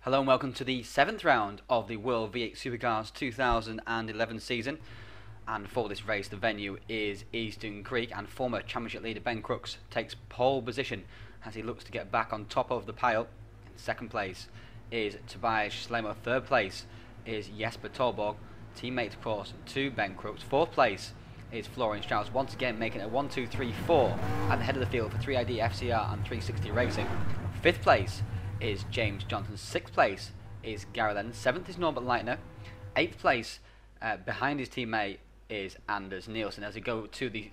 Hello and welcome to the 7th round of the Virtual V8 Supercars 2011 season. And for this race, the venue is Eastern Creek, and former championship leader Ben Crooks takes pole position as he looks to get back on top of the pile. In second place is Tobias Schlemo. Third place is Jesper Torborg, teammate of course to Ben Crooks. Fourth place is Florian Strauss, once again making a 1, 2, 3, 4 at the head of the field for 3ID FCR and 360 Racing. Fifth place is James Johnson. Sixth place is Gary Lennon. Seventh is Norbert Leitner. Eighth place behind his teammate is Anders Nielsen as we go to the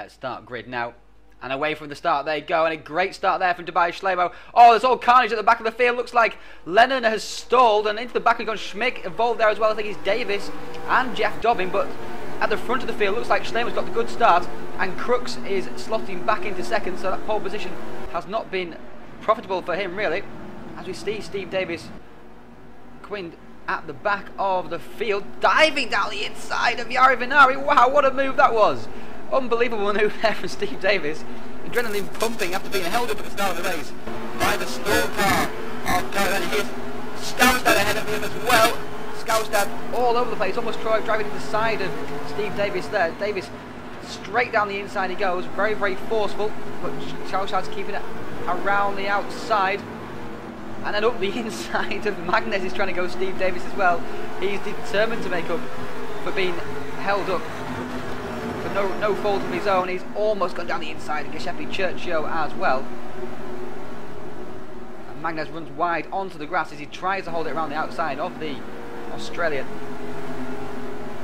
start grid now. And away from the start they go, and a great start there from Tobias Schlemo. Oh, there's all carnage at the back of the field. Looks like Lennon has stalled, and into the back has gone Schmick, involved there as well. I think it's Davis and Jeff Dobbin, but at the front of the field looks like Schlemo's got the good start, and Crooks is slotting back into second, so that pole position has not been profitable for him really. As we see Steve Davis quinned at the back of the field, diving down the inside of Jari Vinnari. Wow, what a move that was. Unbelievable move there from Steve Davis. Adrenaline pumping after being held up at the start of the race by the stall car of Callan. Here's Skoustad ahead of him as well. Skoustad all over the place, almost driving into the side of Steve Davis there. Davis straight down the inside he goes, very, very forceful, but Skoustad's keeping it around the outside. And then up the inside of Magnez is trying to go Steve Davis as well. He's determined to make up for being held up for no fault of his own. He's almost gone down the inside of Giuseppe Churchio as well. And Magnez runs wide onto the grass as he tries to hold it around the outside of the Australian.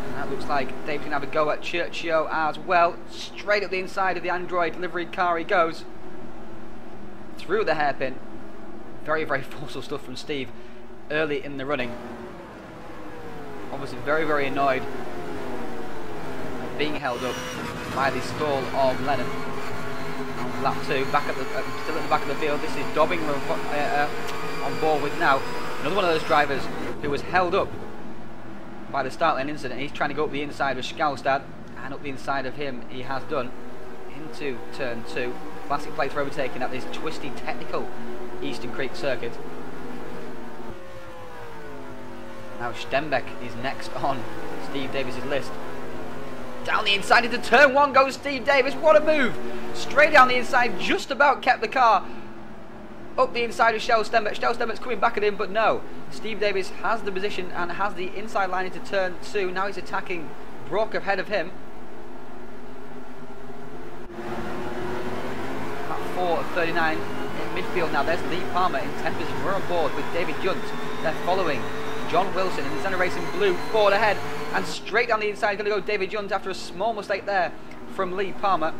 And that looks like Dave's going to have a go at Churchio as well. Straight up the inside of the Android livery car he goes. Through the hairpin. Very, very forceful stuff from Steve early in the running. Obviously very, very annoyed being held up by the stall of Lennon. On lap 2, back at still at the back of the field. This is Dobbing on board with now. Another one of those drivers who was held up by the start line incident. He's trying to go up the inside of Skoustad, and up the inside of him he has done into turn 2. Classic plate for overtaking at this twisty technical Eastern Creek circuit. Now Stenbeck is next on Steve Davis's list. Down the inside into turn 1 goes Steve Davis. What a move! Straight down the inside, just about kept the car up the inside of Shell Stenbeck. Shell Stenbeck's coming back at him, but no. Steve Davis has the position and has the inside line into turn 2. Now he's attacking Brock ahead of him. At 4 of 39. Midfield now, there's Lee Palmer in 10th position. We're on board with David Junt. They're following John Wilson in the centre racing blue, forward ahead, and straight down the inside, going to go David Junt after a small mistake there from Lee Palmer.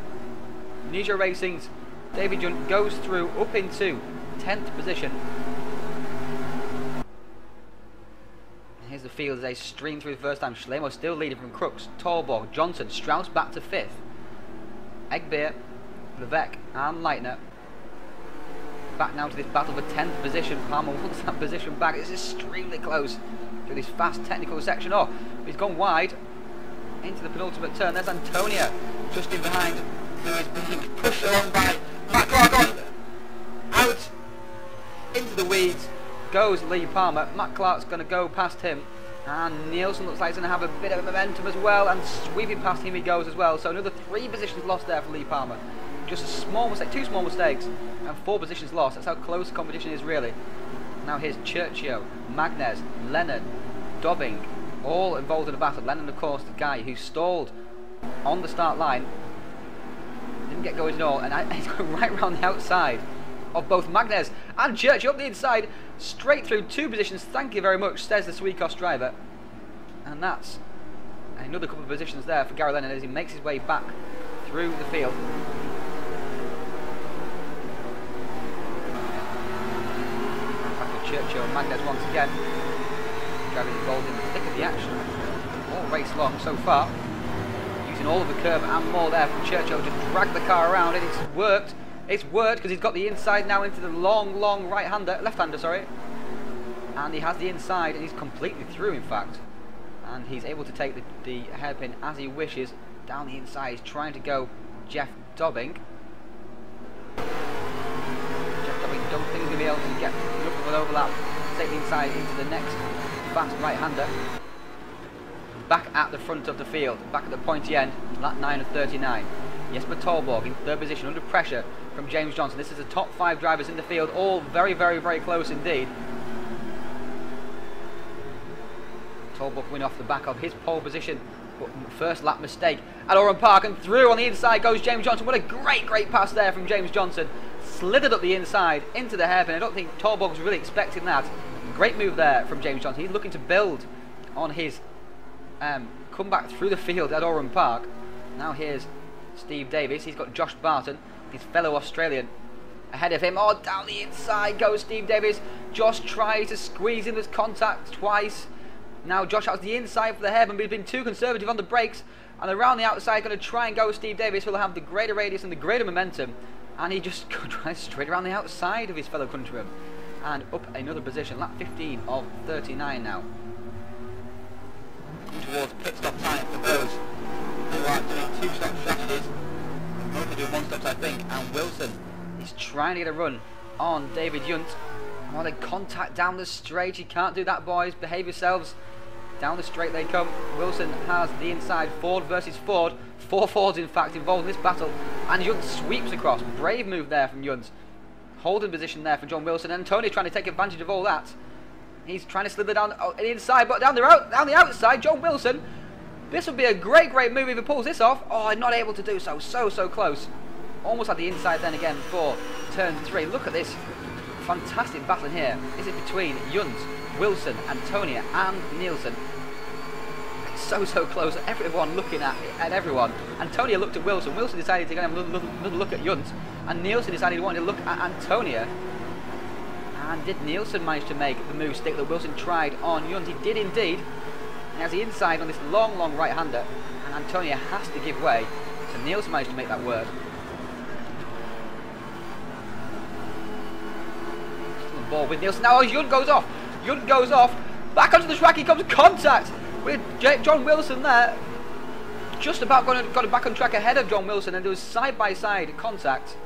Nijo Racing's David Junt goes through up into 10th position. Here's the field as they stream through the first time. Schlemo still leading from Crooks, Torborg, Johnson, Strauss back to 5th. Egbeer, Levesque and Leitner back now to this battle for 10th position. Palmer wants that position back. It's extremely close through this fast technical section. Oh, he's gone wide into the penultimate turn. There's Antonia just in behind, who is being pushed along by Matt Clark. Out into the weeds goes Lee Palmer. Matt Clark's going to go past him, and Nielsen looks like he's going to have a bit of momentum as well, and sweeping past him he goes as well. So another 3 positions lost there for Lee Palmer. Just a small mistake, 2 small mistakes, and 4 positions lost. That's how close the competition is really. Now here's Churchio, Magnez, Lennon, Dobbing, all involved in the battle. Lennon, of course, the guy who stalled on the start line, didn't get going at all, and he's going right around the outside of both Magnez and Churchio up the inside, straight through 2 positions. Thank you very much, says the Swecos driver. And that's another couple of positions there for Gary Lennon as he makes his way back through the field. Churchill and Magnez once again, driving involved in the thick of the action all race long so far, using all of the curve and more there from Churchill to drag the car around, and it's worked because he's got the inside now into the long left-hander, sorry, and he has the inside and he's completely through in fact, and he's able to take the hairpin as he wishes down the inside. He's trying to go Jeff Dobbing. Don't think he's going to be able to get enough of an overlap take the inside into the next fast right-hander. Back at the front of the field, back at the pointy end, lap 9 of 39. Jesper Tolborg in third position, under pressure from James Johnson. This is the top 5 drivers in the field, all very, very, very close indeed. Tolborg winning off the back of his pole position, but first lap mistake at Oran Park, and through on the inside goes James Johnson. What a great, great pass there from James Johnson. Slithered up the inside into the hairpin. I don't think Tolborg was really expecting that. Great move there from James Johnson. He's looking to build on his comeback through the field at Oran Park. Now here's Steve Davis. He's got Josh Barton, his fellow Australian, ahead of him. Oh, down the inside goes Steve Davis. Josh tries to squeeze in. There's contact twice. Now Josh has the inside for the hairpin, but he's been too conservative on the brakes, and around the outside going to try and go Steve Davis, who will have the greater radius and the greater momentum, and he just tries straight around the outside of his fellow countryman and up another position. Lap 15 of 39 now. Towards pit stop time for those who are doing 2 stop strategies. Mostly doing 1 stops, I think, and Wilson is trying to get a run on David Yunt. Well, they contact down the straight. You can't do that, boys. Behave yourselves. Down the straight they come. Wilson has the inside. Ford versus Ford. 4 Fords, in fact, involved in this battle. And Yunt sweeps across. Brave move there from Yunt. Holding position there for John Wilson. And Tony trying to take advantage of all that. He's trying to slither down the inside, but down the outside, John Wilson. This would be a great, great move if he pulls this off. Oh, not able to do so. So close. Almost at the inside then again for turn 3. Look at this. Fantastic battle here. This is between Yunt, Wilson, Antonia and Nielsen. It's so close. Everyone looking at everyone. Antonia looked at Wilson. Wilson decided to have another look at Yunt. And Nielsen decided he wanted to look at Antonia. And did Nielsen manage to make the move stick that Wilson tried on Yunt? He did indeed. He has the inside on this long right-hander. And Antonia has to give way. So Nielsen managed to make that work. Ball with Nielsen. Now Yunt goes off. Yunt goes off. Back onto the track he comes. Contact with John Wilson there. Just about got it back on track ahead of John Wilson, and there was side-by-side contact.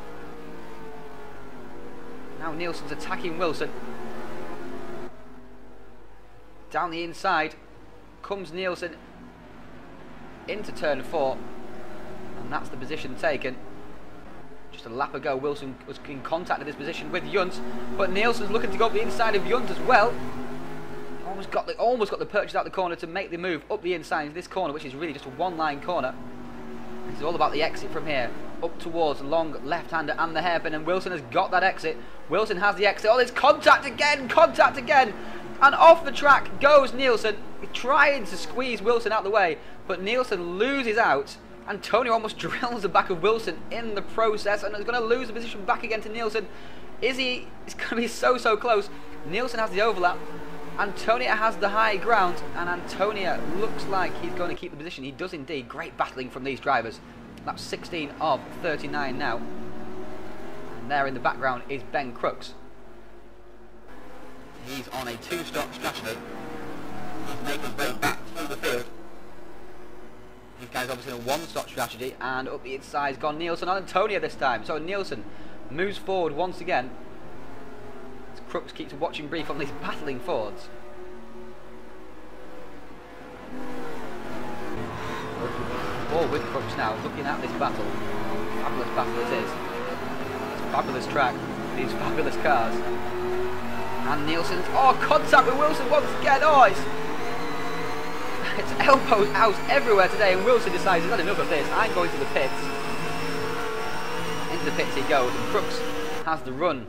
Now Nielsen's attacking Wilson. Down the inside comes Nielsen into turn 4, and that's the position taken. Just a lap ago, Wilson was in contact at this position with Yunt, but Nielsen's looking to go up the inside of Yunt as well. Almost got the purchase out the corner to make the move up the inside into this corner, which is really just a 1-line corner. This is all about the exit from here, up towards the long left-hander and the hairpin, and Wilson has got that exit. Wilson has the exit. Oh, there's contact again, and off the track goes Nielsen, trying to squeeze Wilson out the way, but Nielsen loses out. Antonio almost drills the back of Wilson in the process, and is going to lose the position back again to Nielsen. Is he? It's going to be so close. Nielsen has the overlap. Antonia has the high ground, and Antonia looks like he's going to keep the position. He does indeed. Great battling from these drivers. That's 16 of 39 now. And there in the background is Ben Crooks. He's on a 2-stop strategy. He's making his way back through the field. This guy's obviously in a 1-stop strategy, and up the inside's gone Nielsen on Antonia this time. So Nielsen moves forward once again. As Crooks keeps watching brief on these battling Fords. All with Crooks now, looking at this battle. Fabulous battle it is. It's a fabulous track, these fabulous cars. And Nielsen's, contact with Wilson once again. It's elbows out everywhere today, and Wilson decides he's had enough of this. I'm going to the pits. Into the pits he goes, and Crooks has the run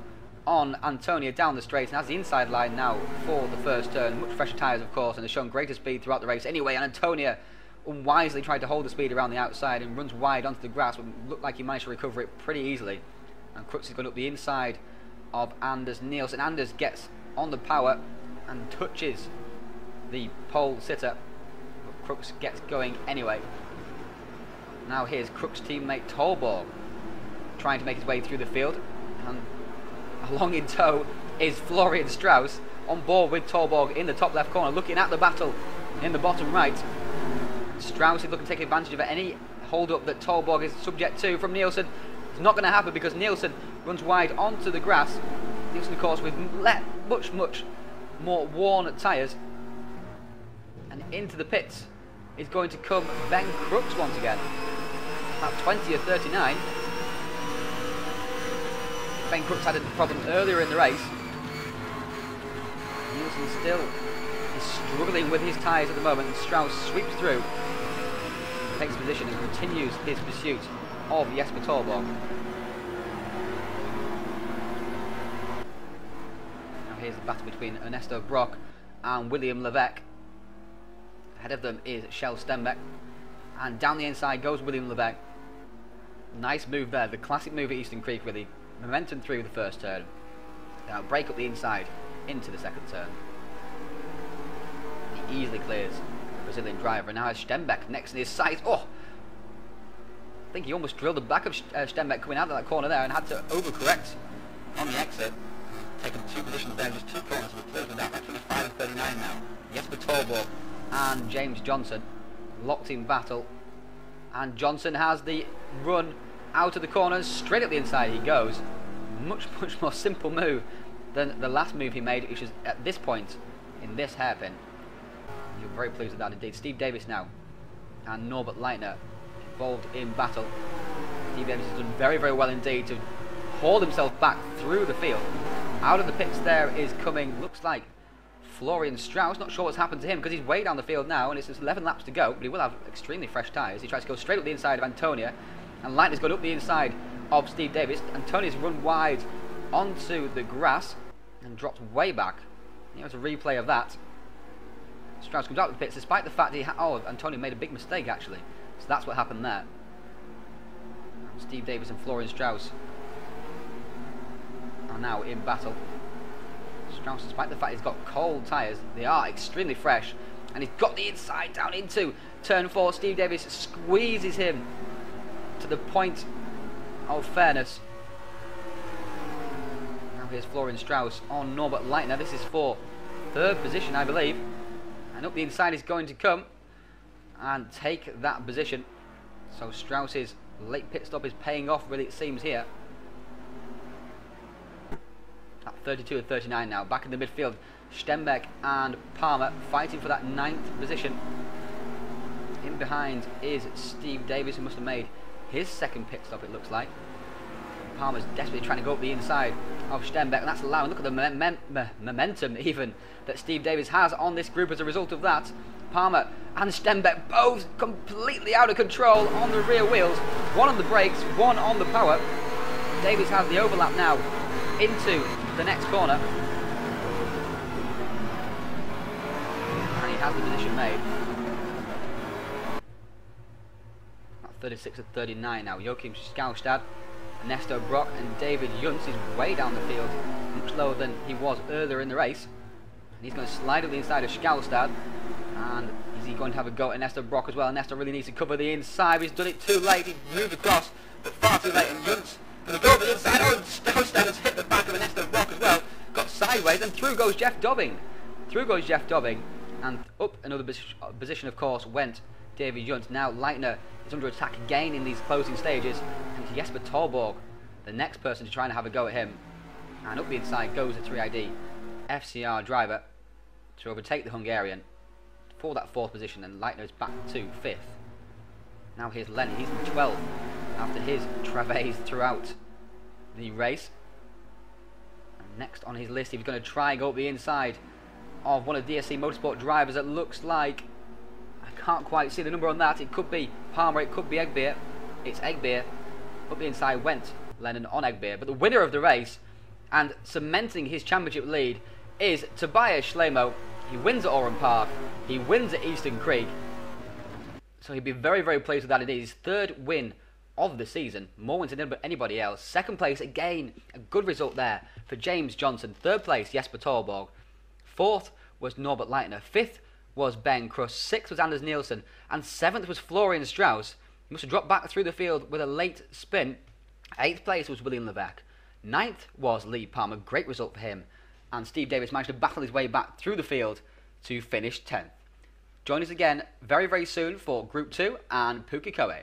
on Antonia down the straight, and has the inside line now for the first turn. Much fresher tyres, of course, and has shown greater speed throughout the race anyway, and Antonia unwisely tried to hold the speed around the outside and runs wide onto the grass, but looked like he managed to recover it pretty easily. And Crooks is going up the inside of Anders Nielsen. Anders gets on the power and touches the pole sitter. Crooks gets going anyway. Now here's Crooks' teammate Tolborg trying to make his way through the field, and along in tow is Florian Strauss on board with Tolborg in the top left corner, looking at the battle in the bottom right. Strauss is looking to take advantage of any hold up that Tolborg is subject to from Nielsen. It's not going to happen because Nielsen runs wide onto the grass. Nielsen, of course, with much more worn tyres. And into the pits is going to come Ben Crooks once again. At 20 of 39. Ben Crooks had a problem earlier in the race. Nielsen still is struggling with his tyres at the moment, and Strauss sweeps through, takes position and continues his pursuit of Jesper Torborg. Now here's the battle between Ernesto Brock and William Levesque. Ahead of them is Kjell Stenbeck, and down the inside goes William Levesque. Nice move there, the classic move at Eastern Creek really. Momentum through the first turn. Now break up the inside into the second turn. He easily clears the Brazilian driver, and now has Stenbeck next in his sight. Oh! I think he almost drilled the back of Stenbeck coming out of that corner there and had to overcorrect on the exit. Taken 2 positions there, just 2 corners, so we're closing down. 25 and 39 now. Jesper Torborg and James Johnson locked in battle, and Johnson has the run out of the corners, straight up the inside he goes. Much more simple move than the last move he made, which is at this point in this hairpin. You're very pleased with that indeed. Steve Davis now and Norbert Leitner involved in battle. Steve Davis has done very well indeed to haul himself back through the field. Out of the pits there is coming, looks like, Florian Strauss. Not sure what's happened to him because he's way down the field now, and it's just 11 laps to go, but he will have extremely fresh tyres. He tries to go straight up the inside of Antonia, and Leitner's gone up the inside of Steve Davis. Antonia's run wide onto the grass and dropped way back. Here's a replay of that. Strauss comes out of the pits despite the fact that Antonia made a big mistake actually. So that's what happened there. And Steve Davis and Florian Strauss are now in battle. Strauss, despite the fact he's got cold tyres, they are extremely fresh, and he's got the inside down into turn 4. Steve Davis squeezes him to the point of fairness. Now here's Florian Strauss on Norbert Leitner. This is for 3rd position, I believe. And up the inside is going to come and take that position. So Strauss's late pit stop is paying off, really, it seems here. At 32 and 39 now, back in the midfield. Stenbeck and Palmer fighting for that 9th position. In behind is Steve Davis, who must have made his 2nd pit stop, it looks like. Palmer's desperately trying to go up the inside of Stenbeck, and that's allowing, look at the momentum even that Steve Davis has on this group as a result of that. Palmer and Stenbeck both completely out of control on the rear wheels. One on the brakes, one on the power. Davis has the overlap now into the next corner. And he has the position made. 36 and 39 now. Joachim Skalstad, Ernesto Brock and David Juntz is way down the field, much lower than he was earlier in the race. And he's going to slide up the inside of Skalstad. And is he going to have a go at Ernesto Brock as well? Ernesto really needs to cover the inside. He's done it too late. He's moved across, but far too late. And Juntz going to go over the inside. Oh, Skalstad has hit the back of Ernesto Brock as well. Got sideways, and through goes Jeff Dobbing. Through goes Jeff Dobbing. And up another position, of course, went David Juntz. Now Leitner is under attack again in these closing stages, and it's Jesper Torborg, the next person to try and have a go at him. And up the inside goes the 3ID FCR driver to overtake the Hungarian for that 4th position, and Leitner is back to 5th. Now here's Lenny, he's in 12th after his travails throughout the race. And next on his list, he's going to try and go up the inside of one of DSC Motorsport drivers. It looks like, I can't quite see the number on that, it could be Palmer, it could be Egbeer. It's Egbeer. Up the inside went Lennon on Egbeer, but the winner of the race and cementing his championship lead is Tobias Schlemo. He wins at Oran Park, he wins at Eastern Creek, so he'd be very pleased with that. It is his 3rd win of the season, more wins than anybody else. 2nd place, again, a good result there for James Johnson. 3rd place, Jesper Torborg. 4th was Norbert Leitner. 5th was Ben Crooks. 6th was Anders Nielsen. And 7th was Florian Strauss. He must have dropped back through the field with a late spin. 8th place was William Levesque. 9th was Lee Palmer. Great result for him. And Steve Davis managed to battle his way back through the field to finish 10th. Join us again very soon for Group 2 and Pukikoe.